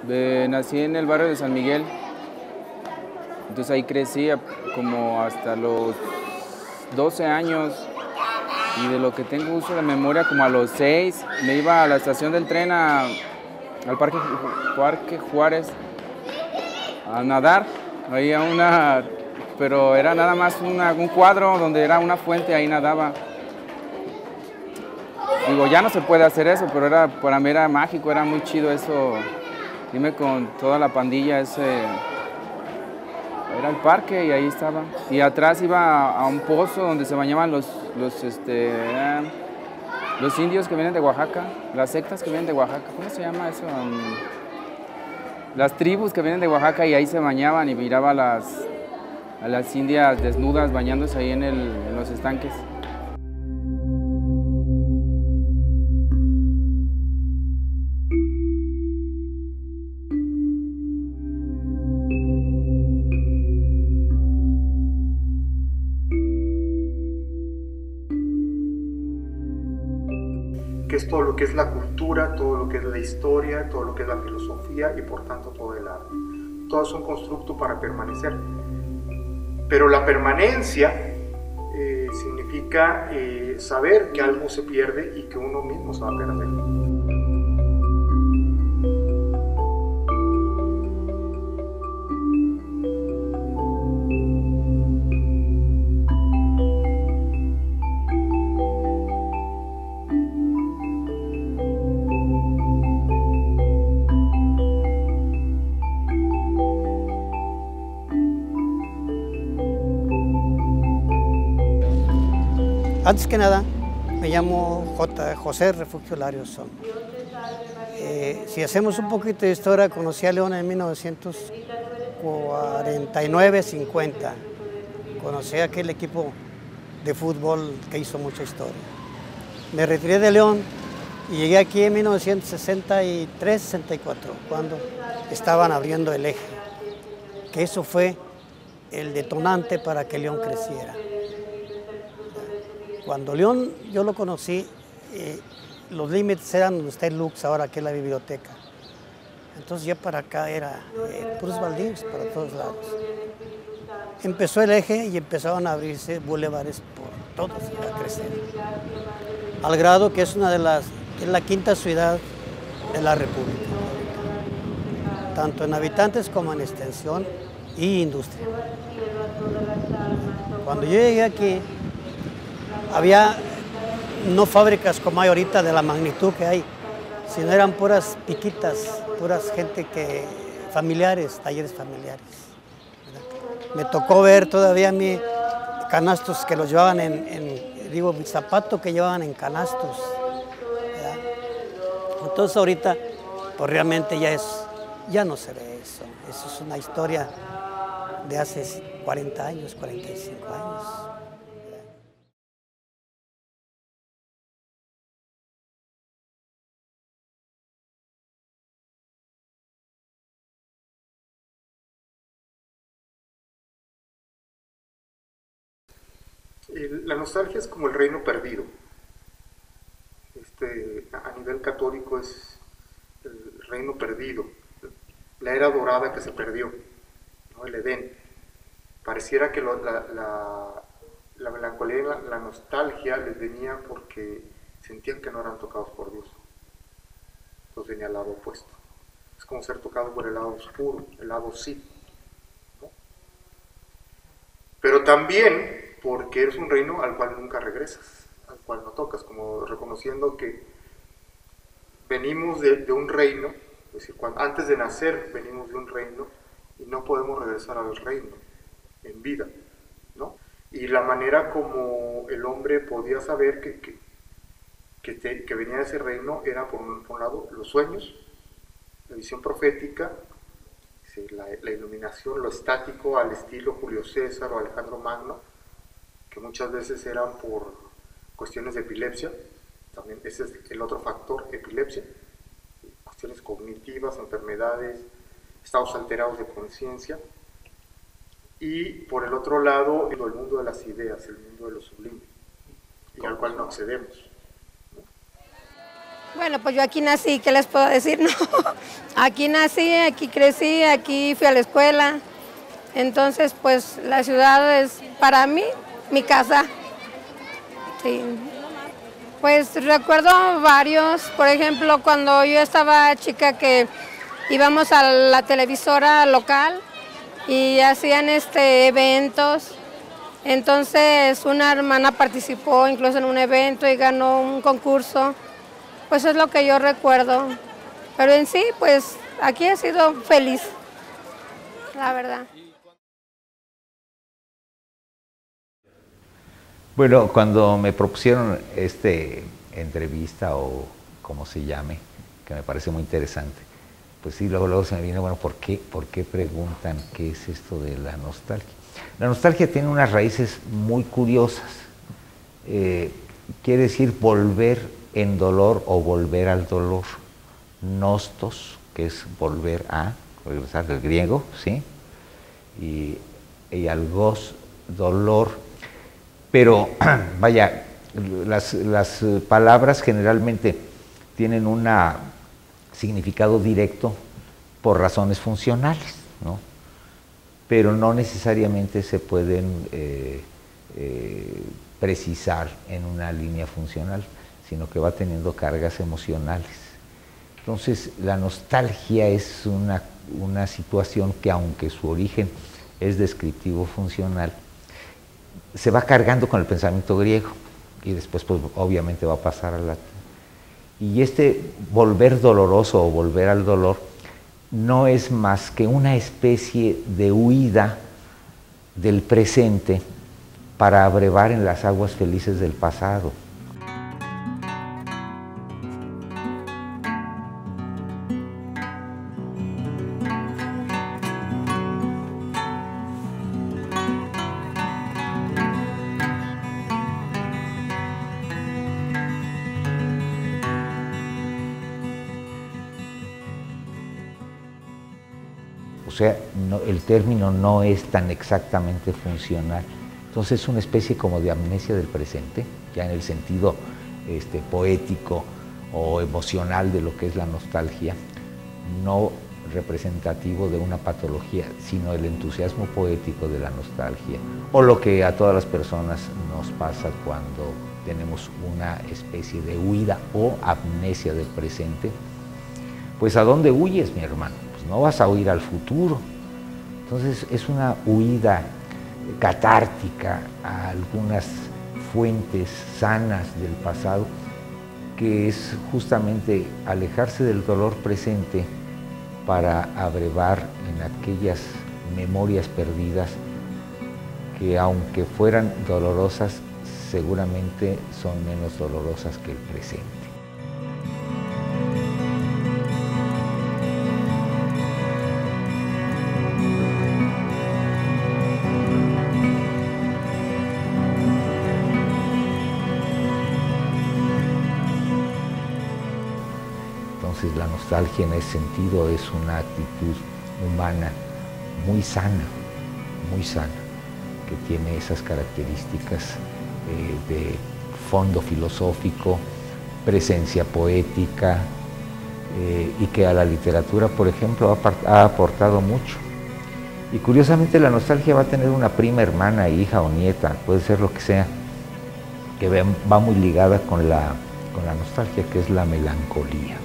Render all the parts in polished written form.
Nací en el barrio de San Miguel, entonces ahí crecí como hasta los 12 años y de lo que tengo uso de memoria como a los 6 me iba a la estación del tren al Parque Juárez a nadar, había pero era nada más un cuadro donde era una fuente, ahí nadaba. Digo, ya no se puede hacer eso, pero para mí era mágico, era muy chido eso. Irme con toda la pandilla, era el parque y ahí estaba. Y atrás iba a un pozo donde se bañaban los indios que vienen de Oaxaca, las sectas que vienen de Oaxaca. ¿Cómo se llama eso? Las tribus que vienen de Oaxaca y ahí se bañaban y miraba a las indias desnudas bañándose ahí en los estanques. Que es todo lo que es la cultura, todo lo que es la historia, todo lo que es la filosofía y por tanto todo el arte. Todo es un constructo para permanecer. Pero la permanencia significa saber que algo se pierde y que uno mismo se va a perder. Antes que nada, me llamo José Refugio Larios. Si hacemos un poquito de historia, conocí a León en 1949-50. Conocí a aquel equipo de fútbol que hizo mucha historia. Me retiré de León y llegué aquí en 1963-64, cuando estaban abriendo el eje, que eso fue el detonante para que León creciera. Cuando León yo lo conocí, los límites eran donde está el Lux, ahora que es la biblioteca. Entonces ya para acá era puros baldíos para todos lados. Empezó el eje y empezaron a abrirse bulevares por todos, a crecer. Al grado que es es la quinta ciudad de la República, tanto en habitantes como en extensión y industria. Cuando yo llegué aquí, había no fábricas como hay ahorita de la magnitud que hay, sino eran puras piquitas, puras familiares, talleres familiares. Me tocó ver todavía a mí canastos que los llevaban mi zapato que llevaban en canastos. ¿Verdad? Entonces ahorita, pues realmente ya no se ve eso. Eso es una historia de hace 40 años, 45 años. La nostalgia es como el reino perdido. A nivel católico es el reino perdido, la era dorada que se perdió, ¿no? El Edén. Pareciera que la melancolía y la nostalgia les venía porque sentían que no eran tocados por Dios. Entonces venía al lado opuesto. Es como ser tocado por el lado oscuro, el lado sí, ¿no? Pero también porque eres un reino al cual nunca regresas, al cual no tocas, como reconociendo que venimos de un reino, es decir, antes de nacer venimos de un reino y no podemos regresar al reino en vida, ¿no? Y la manera como el hombre podía saber que venía de ese reino era por un lado los sueños, la visión profética, la iluminación, lo estático al estilo Julio César o Alejandro Magno, que muchas veces eran por cuestiones de epilepsia, también ese es el otro factor, epilepsia, cuestiones cognitivas, enfermedades, estados alterados de conciencia, y por el otro lado, el mundo de las ideas, el mundo de lo sublime, y al cual no accedemos. Bueno, pues yo aquí nací, ¿qué les puedo decir? No, aquí nací, aquí crecí, aquí fui a la escuela. Entonces, pues la ciudad es para mí mi casa. Sí. Pues recuerdo varios, por ejemplo, cuando yo estaba chica que íbamos a la televisora local y hacían eventos. Entonces una hermana participó incluso en un evento y ganó un concurso. Pues es lo que yo recuerdo. Pero en sí, pues aquí he sido feliz, la verdad. Bueno, cuando me propusieron entrevista o como se llame, que me parece muy interesante, pues sí, luego se me vino, bueno, ¿por qué preguntan qué es esto de la nostalgia? La nostalgia tiene unas raíces muy curiosas. Quiere decir volver en dolor o volver al dolor. Nostos, que es volver a, regresar del griego, ¿sí? Y algos, dolor. Pero, vaya, las palabras generalmente tienen un significado directo por razones funcionales, ¿no? Pero no necesariamente se pueden precisar en una línea funcional, sino que va teniendo cargas emocionales. Entonces, la nostalgia es una situación que, aunque su origen es descriptivo funcional, se va cargando con el pensamiento griego y después, pues, obviamente va a pasar al latín. Y volver doloroso o volver al dolor no es más que una especie de huida del presente para abrevar en las aguas felices del pasado. O sea, el término no es tan exactamente funcional. Entonces es una especie como de amnesia del presente, ya en el sentido poético o emocional de lo que es la nostalgia, no representativo de una patología, sino el entusiasmo poético de la nostalgia, o lo que a todas las personas nos pasa cuando tenemos una especie de huida o amnesia del presente. Pues ¿a dónde huyes, mi hermano? Pues no vas a huir al futuro. Entonces es una huida catártica a algunas fuentes sanas del pasado, que es justamente alejarse del dolor presente para abrevar en aquellas memorias perdidas que, aunque fueran dolorosas, seguramente son menos dolorosas que el presente. Entonces la nostalgia en ese sentido es una actitud humana muy sana, que tiene esas características de fondo filosófico, presencia poética, y que a la literatura, por ejemplo, ha aportado mucho. Y curiosamente la nostalgia va a tener una prima hermana, hija o nieta, puede ser lo que sea, que va muy ligada con la nostalgia, que es la melancolía.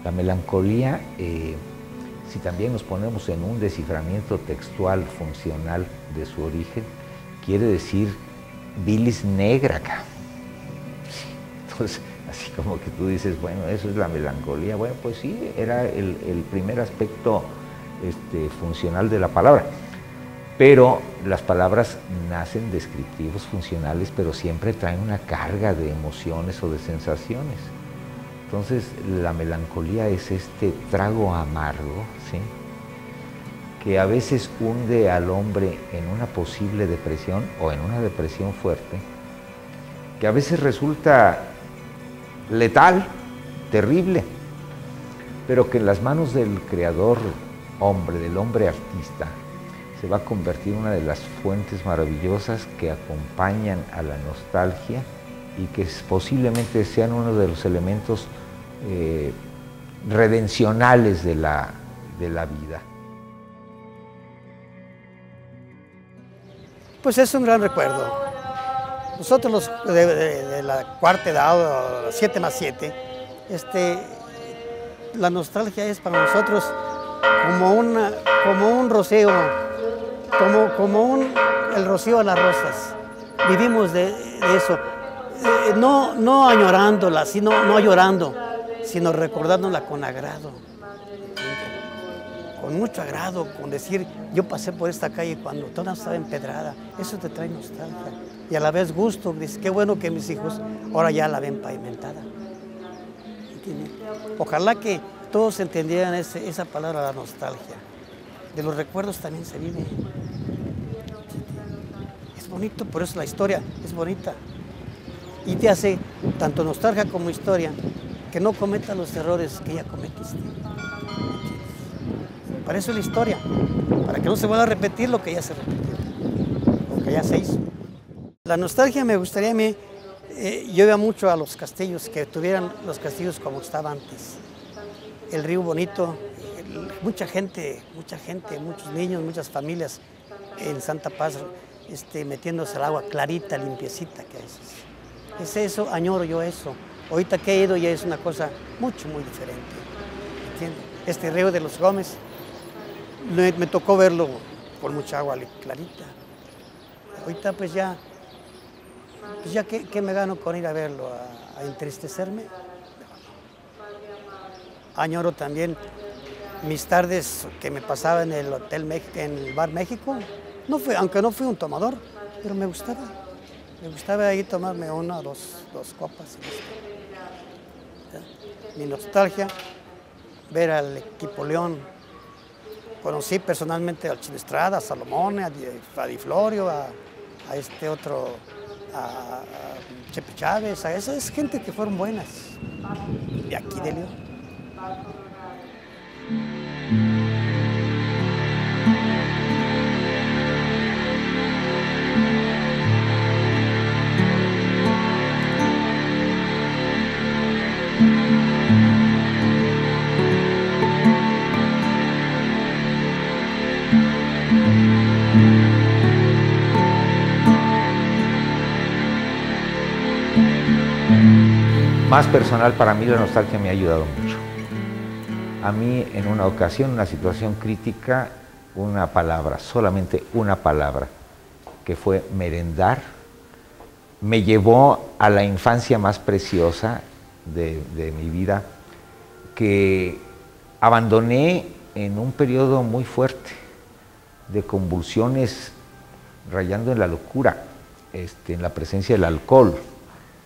La melancolía, si también nos ponemos en un desciframiento textual funcional de su origen, quiere decir bilis negra acá. Sí. Entonces, así como que tú dices, bueno, eso es la melancolía. Bueno, pues sí, era el primer aspecto funcional de la palabra. Pero las palabras nacen descriptivos, funcionales, pero siempre traen una carga de emociones o de sensaciones. Entonces, la melancolía es este trago amargo, ¿sí?, que a veces hunde al hombre en una posible depresión o en una depresión fuerte, que a veces resulta letal, terrible, pero que en las manos del creador hombre, del hombre artista, se va a convertir en una de las fuentes maravillosas que acompañan a la nostalgia y que posiblemente sean uno de los elementos redencionales de la vida. Pues es un gran recuerdo. Nosotros los de la cuarta edad, 7 más 7, la nostalgia es para nosotros como un rocío, el rocío a las rosas. Vivimos de eso, no añorándola, no llorando, sino recordándola con agrado, con mucho agrado, con decir, yo pasé por esta calle cuando toda estaba empedrada. Eso te trae nostalgia y a la vez gusto. Dices, qué bueno que mis hijos ahora ya la ven pavimentada. ¿Entiendes? Ojalá que todos entendieran esa palabra, la nostalgia. De los recuerdos también se vive. Es bonito, por eso la historia es bonita. Y te hace tanto nostalgia como historia, que no cometas los errores que ya cometiste. Para eso es la historia, para que no se vuelva a repetir lo que ya se repitió, lo que ya se hizo. La nostalgia me gustaría a mí, yo iba mucho a los castillos, que tuvieran los castillos como estaba antes. El río bonito, mucha gente, muchos niños, muchas familias en Santa Paz metiéndose al agua clarita, limpiecita que es eso, añoro yo eso. Ahorita que he ido ya es una cosa muy diferente, ¿entiendes? Este río de los Gómez, me tocó verlo con mucha agua clarita. Ahorita pues ya ¿qué me gano con ir a verlo? ¿A entristecerme? Añoro también mis tardes que me pasaba en el Hotel en el Bar México. Aunque no fui un tomador, pero me gustaba ahí tomarme una o dos copas. Mi nostalgia, ver al equipo León. Conocí personalmente al Chino Estrada, a Salomón, a Di Florio, a este otro, a Chepe Chávez, a esas gente que fueron buenas, de aquí de León. Más personal, para mí la nostalgia me ha ayudado mucho. A mí en una ocasión, una situación crítica, una palabra, solamente una palabra, que fue merendar, me llevó a la infancia más preciosa de mi vida, que abandoné en un periodo muy fuerte de convulsiones rayando en la locura, en la presencia del alcohol.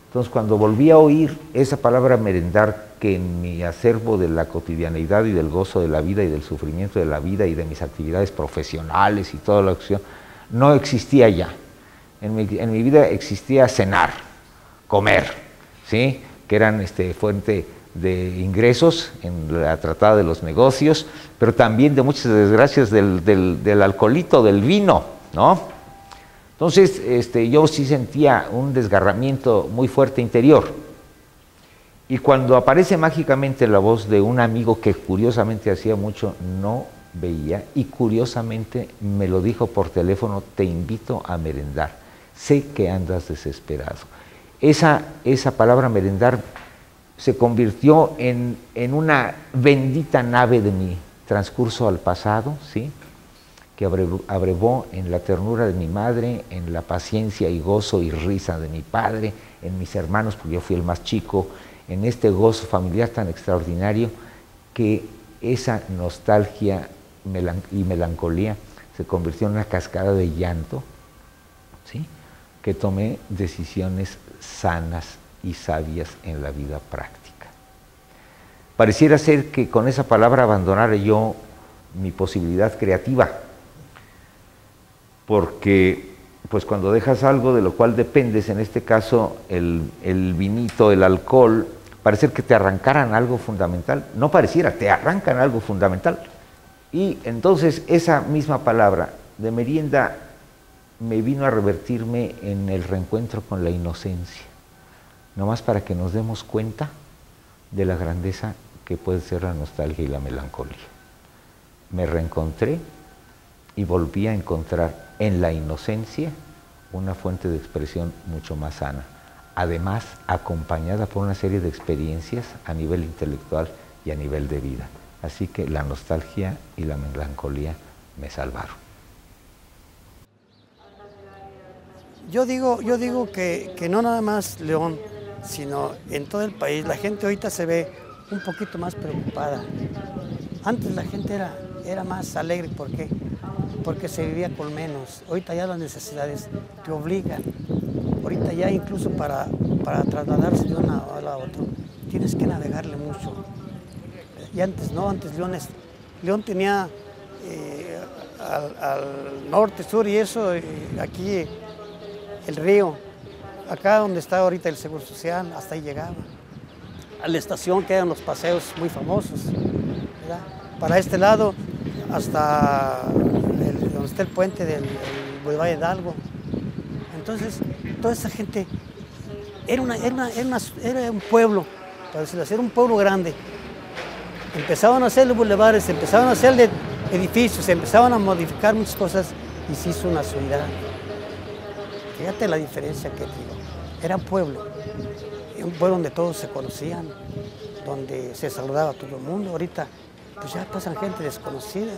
Entonces, cuando volví a oír esa palabra merendar, que en mi acervo de la cotidianeidad y del gozo de la vida y del sufrimiento de la vida y de mis actividades profesionales y toda la acción, no existía ya. En mi vida existía cenar, comer, ¿sí? Que eran fuente de ingresos en la tratada de los negocios, pero también de muchas desgracias del alcoholito, del vino, ¿no? Entonces, yo sí sentía un desgarramiento muy fuerte interior. Y cuando aparece mágicamente la voz de un amigo que curiosamente hacía mucho no veía, y curiosamente me lo dijo por teléfono: te invito a merendar, sé que andas desesperado. Esa palabra merendar se convirtió en una bendita nave de mi transcurso al pasado, ¿sí? Que abrevó en la ternura de mi madre, en la paciencia y gozo y risa de mi padre, en mis hermanos, porque yo fui el más chico, en este gozo familiar tan extraordinario, que esa nostalgia y melancolía se convirtió en una cascada de llanto, ¿sí? Que tomé decisiones sanas y sabias en la vida práctica. Pareciera ser que con esa palabra abandonara yo mi posibilidad creativa, porque pues cuando dejas algo de lo cual dependes, en este caso el vinito, el alcohol, parecer que te arrancaran algo fundamental, no pareciera, te arrancan algo fundamental. Y entonces esa misma palabra de merienda me vino a revertirme en el reencuentro con la inocencia, nomás para que nos demos cuenta de la grandeza que puede ser la nostalgia y la melancolía. Me reencontré y volví a encontrar en la inocencia una fuente de expresión mucho más sana, además acompañada por una serie de experiencias a nivel intelectual y a nivel de vida. Así que la nostalgia y la melancolía me salvaron. Yo digo que no nada más León, sino en todo el país. La gente ahorita se ve un poquito más preocupada. Antes la gente era más alegre, ¿por qué? Porque se vivía con menos. Ahorita ya las necesidades te obligan. Ahorita ya incluso para trasladarse de una a la otra, tienes que navegarle mucho. Y antes no, antes León tenía al norte, sur y eso, aquí el río, acá donde está ahorita el Seguro Social, hasta ahí llegaba. A la estación que eran los paseos muy famosos, ¿verdad? Para este lado, hasta donde está el puente del Boulevard Hidalgo. Entonces, toda esa gente era un pueblo, para decirlo así, era un pueblo grande. Empezaban a hacer los bulevares, empezaban a hacer edificios, empezaban a modificar muchas cosas y se hizo una ciudad. Fíjate la diferencia que digo. Era un pueblo donde todos se conocían, donde se saludaba a todo el mundo. Ahorita pues ya pasan gente desconocida.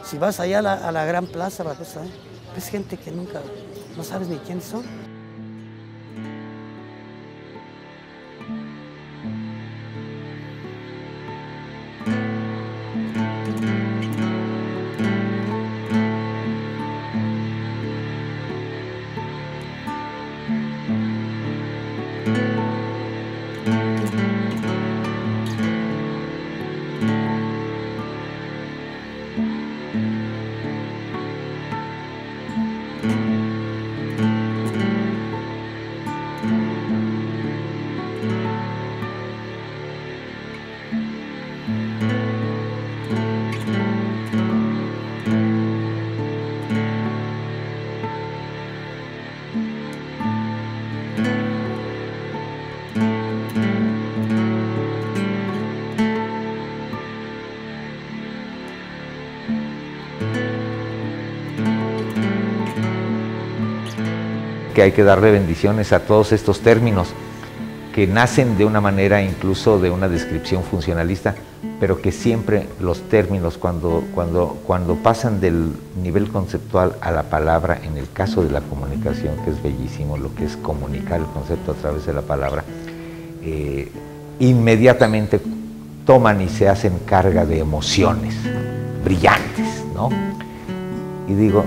Si vas allá a la gran plaza, ves gente que nunca, no sabes ni quiénes son. Que hay que darle bendiciones a todos estos términos que nacen de una manera incluso de una descripción funcionalista, pero que siempre los términos cuando pasan del nivel conceptual a la palabra, en el caso de la comunicación, que es bellísimo lo que es comunicar el concepto a través de la palabra, inmediatamente toman y se hacen carga de emociones brillantes, ¿no? Y digo,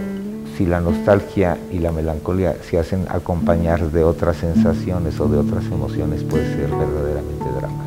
si la nostalgia y la melancolía se hacen acompañar de otras sensaciones o de otras emociones, puede ser verdaderamente dramática.